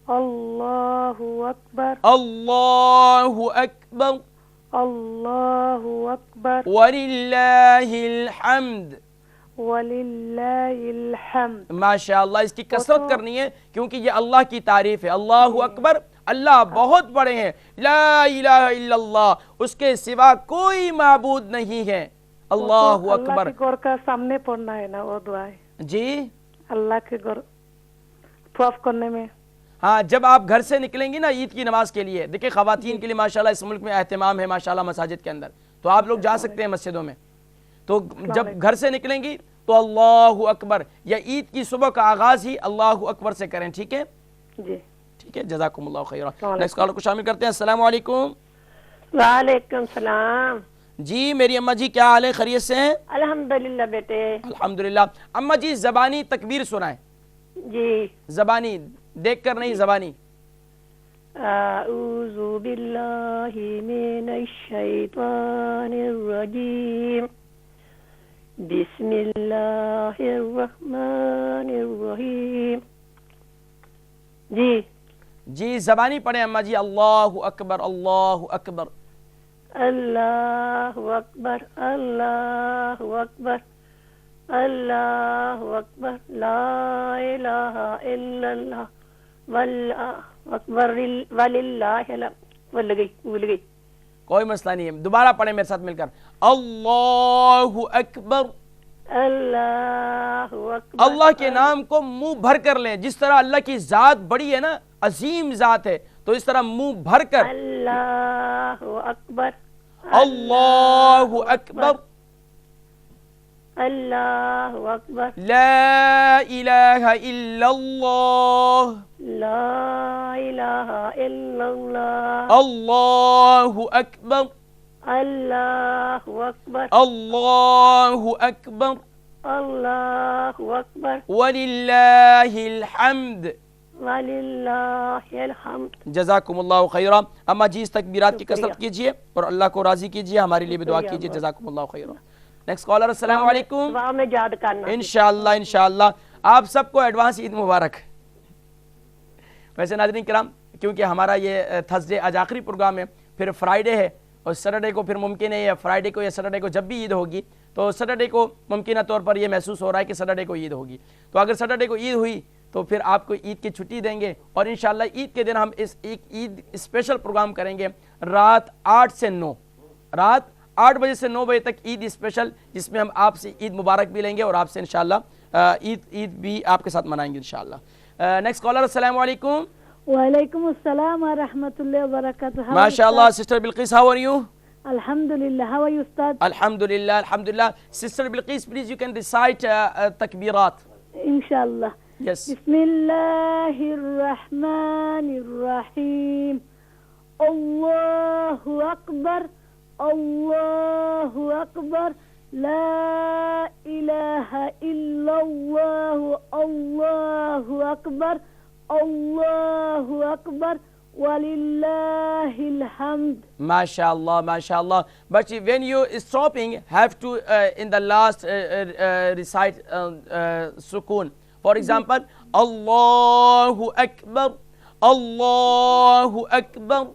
اللہ اکبر اللہ اکبر اللہ اکبر وللہ الحمد. وللہ الحمد. ماشاءاللہ. اس کی کثرت کرنی ہے کیونکہ یہ اللہ کی تعریف ہے. اللہ اکبر, اللہ بہت بڑے ہیں. لا الہ الا اللہ, اس کے سوا کوئی معبود نہیں ہے. اللہ اکبر. اللہ کے گھر کا سامنے پڑھنا ہے نا وہ دعا ہے. جی اللہ کے گھر طواف کرنے میں. ہاں, جب آپ گھر سے نکلیں گی نا عید کی نماز کے لیے, دیکھیں خواتین کے لیے ماشاءاللہ اس ملک میں اہتمام ہے ماشاءاللہ مساجد کے اندر, تو آپ لوگ جا سکتے ہیں مسجدوں میں. تو جب گھر سے نکلیں گی تو اللہ اکبر, یا عید کی صبح کا آغاز ہی اللہ اکبر سے کریں. ٹھیک ہے جی ٹھیک ہے, جزاکم اللہ خیرہ. نیکسٹ کالر کو شامل کرتے ہیں. السلام علیکم. وعلیکم السلام. جی میری اماں جی کیا حال ہے, خیریت سے ہیں؟ الحمدللہ بیٹے. الحمدللہ. اماں جی زبانی تکبیر سنائیں. جی زبانی, دیکھ کر نہیں, زبانی. اعوذ باللہ من الشیطان الرجیم بسم اللہ الرحمن الرحیم. جی جی زبانی پڑھیں اماں جی. اللہ اکبر اللہ اکبر اللہ اکبر اللہ اکبر اللہ اکبر لا الہ الا اللہ واللہ اکبر وللہ الحمد. بھول گئی. کوئی مسئلہ نہیں ہے, دوبارہ پڑھیں میرے ساتھ مل کر. اللہ اکبر. اللہ اکبر. اللہ کے نام کو منہ بھر کر لیں. جس طرح اللہ کی ذات بڑی ہے نا, عظیم ذات ہے, تو اس طرح منہ بھر کر اللہ اکبر اللہ اکبر اللہ اکبر لا الہ الا اللہ لا الہ الا اللہ اللہ اکبر اللہ اکبر اللہ اکبر اللہ اکبر وللہ الحمد وللہ الحمد. جزاکم اللہ خیرہ. اما جی اس تکبیرات کی کثرت کیجئے اور اللہ کو راضی کیجئے, ہمارے لیے بھی دعا کیجئے. جزاکم اللہ خیرہ. Next caller. السلام علیکم. دعا میں یاد کرنا. انشاءاللہ انشاءاللہ. آپ سب کو ایڈوانس عید مبارک. ویسے ناظرین کرام, کیونکہ ہمارا یہ تھرسڈے آج آخری پروگرام ہے, پھر فرائیڈے ہے, اور سیٹرڈے کو پھر ممکن ہے, یا فرائیڈے کو یا سیٹرڈے کو جب بھی عید ہوگی, تو سیٹرڈے کو ممکنہ طور پر یہ محسوس ہو رہا ہے کہ سیٹرڈے کو عید ہوگی. تو اگر سیٹرڈے کو عید ہوئی تو پھر آپ کو عید کی چھٹی دیں گے, اور انشاءاللہ عید کے دن ہم اس ایک عید اسپیشل پروگرام کریں گے رات 8 سے 9, رات 8 بجے سے 9 بجے تک عید اسپیشل, جس میں ہم آپ سے عید مبارک بھی لیں گے اور آپ سے انشاءاللہ عید بھی آپ کے ساتھ منائیں گے انشاءاللہ. Next caller. السلام علیکم. وعلیکم السلام ورحمۃ اللہ وبرکاتہ. ماشاءاللہ. Sister Bilquis, how are you? Alhamdulillah. How are you, Ustad? Alhamdulillah, alhamdulillah. Sister Bilqis, please you can recite takbirat. Inshallah. Yes. Bismillahirrahmanirrahim. Allahu Akbar. Allahu Akbar. La ilaha illallah. Allahu Akbar. Allahu Akbar. Walillahil hamd. MashaAllah, MashaAllah. But when you stopping, have to in the last recite sukoon. For example, Allahu Akbar, Allahu Akbar,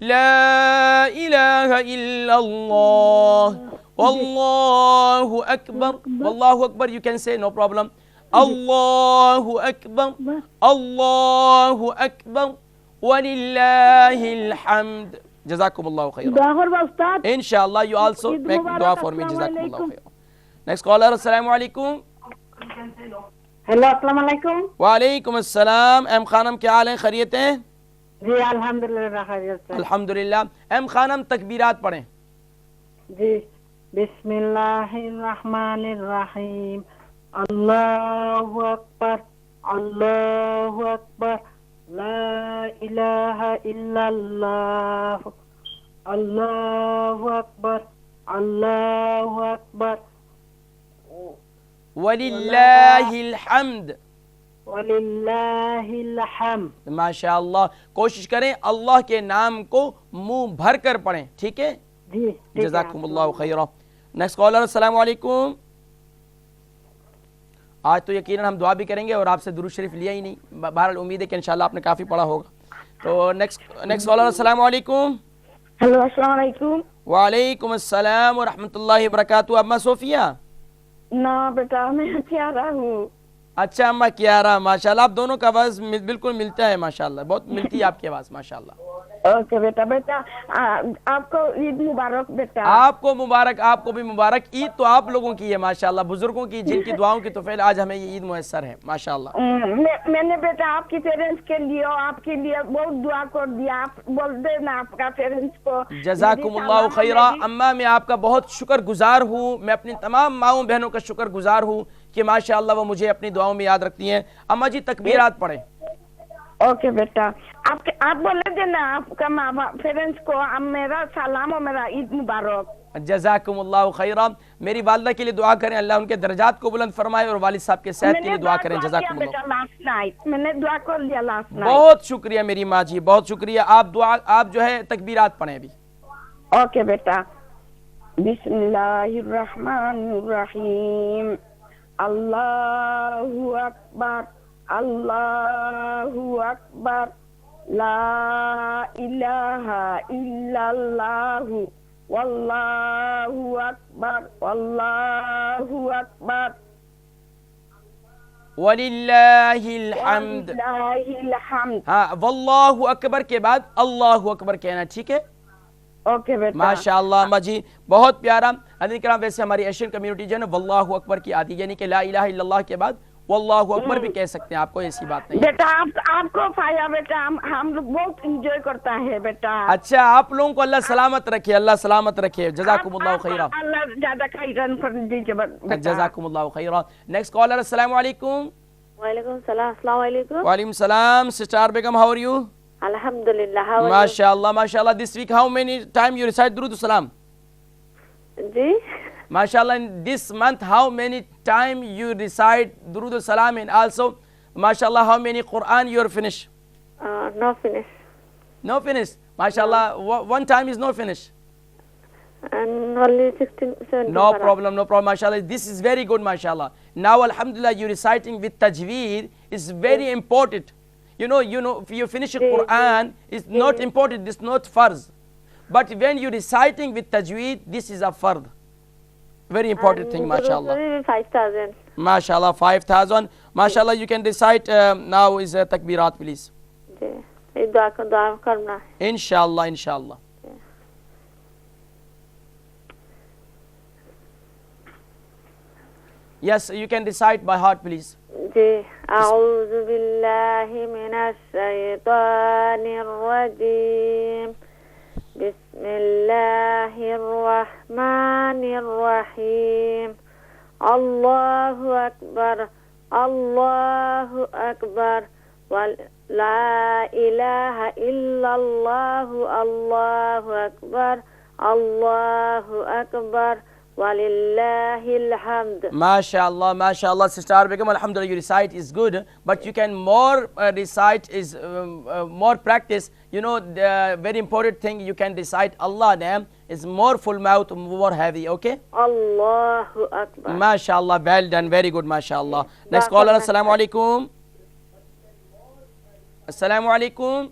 لا الہ الا اللہ واللہ اکبر. واللہ اکبر you can say, no problem. اللہ اکبر اللہ اکبر وللہ الحمد. جزاکم اللہ خیر. دعا کروا استاد. انشاءاللہ you also make dua for me. جزاکم اللہ خیر. Next caller. السلام علیکم. ہیلو السلام علیکم. وعلیکم السلام. ایم خانم کیا حال ہیں؟ خیریت ہیں؟ جی الحمدللہ خیریت سے. الحمدللہ. ایم خانم تکبیرات پڑھیں. جی بسم اللہ الرحمن الرحیم. اللہ اکبر اللہ اکبر لا الہ الا اللہ اللہ اکبر اللہ اکبر وللہ الحمد. وللہ الحمد. ماشاءاللہ. کوشش کریں اللہ کے نام کو منہ بھر کر پڑھیں. ٹھیک ہے؟ جی جزاکم اللہ خیرہ. Next caller. السلام علیکم. آج تو یقیناً ہم دعا بھی کریں گے اور آپ سے درود شریف لیا ہی نہیں. بہرحال امید ہے کہ انشاءاللہ آپ نے کافی پڑھا ہوگا. تو نیکسٹ کالر. السلام علیکم. ہیلو السلام علیکم. وعلیکم السلام ورحمۃ اللہ وبرکاتہ. اما صوفیہ. نا بیٹا میں پیارا ہوں. اچھا اما کیارا. ماشاءاللہ آپ دونوں کا آواز بالکل ملتا ہے. ماشاءاللہ بہت ملتی ہے آپ کی آواز. ماشاءاللہ. اوکے بیٹا. بیٹا آپ کو عید مبارک بیٹا. آپ کو مبارک. آپ کو بھی مبارک. عید تو آپ لوگوں کی ہے ماشاءاللہ, بزرگوں کی جن کی دعاؤں کی توفیل آج ہمیں یہ عید میسر ہے ماشاءاللہ. میں نے بیٹا آپ کی پیرنٹس کے لیے اور آپ کے لیے بہت دعا کر دیا. آپ بول دینا آپ کا پیرنٹس کو. جزاکم اللہ خیرہ. اماں میں آپ کا بہت شکر گزار ہوں. میں اپنی تمام ماؤں بہنوں کا شکر گزار ہوں کہ ماشاءاللہ وہ مجھے اپنی دعاؤں میں یاد رکھتی ہیں. اماں جی تکبیرات پڑھیں. اوکے بیٹا. آپ بولے دینا آپ کا پیرنٹس کو میرا سلام اور میرا عید مبارک. جزاکم اللہ خیرہ. میری والدہ کے لیے دعا کریں, اللہ ان کے درجات کو بلند فرمائے, اور والد صاحب کے صحت کے لیے دعا کریں. جزاکم اللہ. میں نے دعا کر لیا لاسٹ نائٹ. بہت شکریہ میری ماں جی, بہت شکریہ. آپ جو ہے تکبیرات پڑھیں ابھی. اوکے بیٹا. بسم اللہ الرحمن الرحیم. اللہ اکبر اللہ اکبر لا الہ الا اللہ واللہ اکبر واللہ اکبر وللہ الحمد. وللہ الحمد. ہاں واللہ اکبر کے بعد اللہ اکبر کہنا. ٹھیک ہے؟ اوکے بیٹا. ماشاءاللہ اماں جی بہت پیارا. حضرت کرام ویسے ہماری ایشین کمیونٹی جو ہے نا واللہ اکبر کی آتی ہے, یعنی کہ لا الہ الا اللہ کے بعد واللہ اکبر بھی کہہ سکتے ہیں. آپ کو ایسی بات نہیں. بیٹا آپ کو فائدہ بیٹا. ہم لوگ بہت انجوائے کرتا ہے بیٹا. اچھا آپ لوگوں کو اللہ سلامت رکھے, اللہ سلامت رکھے. جزاکم اللہ خیرہ. اللہ زیادہ خیرن کر دیجیے. جزاکم اللہ خیرہ. Next caller. السلام علیکم. وعلیکم السلام. السلام علیکم. وعلیکم السلام. Sister Begum, how are you? الحمدللہ. ماشاءاللہ ماشاءاللہ. This week how many time you recite Durood Salam? G MashaAllah, in this month, how many time you recite Durood Salam, and also, MashaAllah, how many Quran you are finished? No finish. No finish. MashaAllah, one time is no finish. And only 16, 17. No problem, no problem. MashaAllah, this is very good. MashaAllah. Now, Alhamdulillah, you reciting with tajweed is very important. You know, if you finish a Quran, it's not important. It's not farz. But when you reciting with tajweed, this is a fard. Very important thing, mashallah. 5,000. Mashallah, 5,000. Mashallah, you can recite now is takbirat, please. جی دعا کرنا ہے. Inshallah, inshallah. Yes, you can recite by heart, please. جی اعوذ باللہ من الشیطان الرجیم. بسم اللہ الرحمن الرحیم. اللہ اکبر اللہ اکبر لا الہ الا اللہ اللہ اکبر اللہ اکبر وَلِلَّهِ الْحَمْدِ. MashaAllah, MashaAllah, Sister Begum, Alhamdulillah, you recite is good, but you can more recite is more practice. You know, the very important thing, you can recite Allah name is more full mouth, more heavy, okay? Allahu Akbar. MashaAllah, well done, very good, MashaAllah. Next caller, Assalamu alaikum. Assalamu alaikum.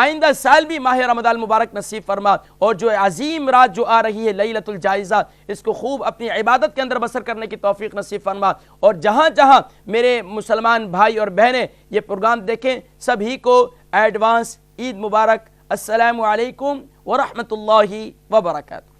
آئندہ سال بھی ماہ رمضان مبارک نصیب فرما، اور جو عظیم رات جو آ رہی ہے لیلۃ الجائزہ، اس کو خوب اپنی عبادت کے اندر بسر کرنے کی توفیق نصیب فرما، اور جہاں جہاں میرے مسلمان بھائی اور بہنیں یہ پروگرام دیکھیں سبھی کو ایڈوانس عید مبارک۔ السلام علیکم ورحمۃ اللہ وبرکاتہ۔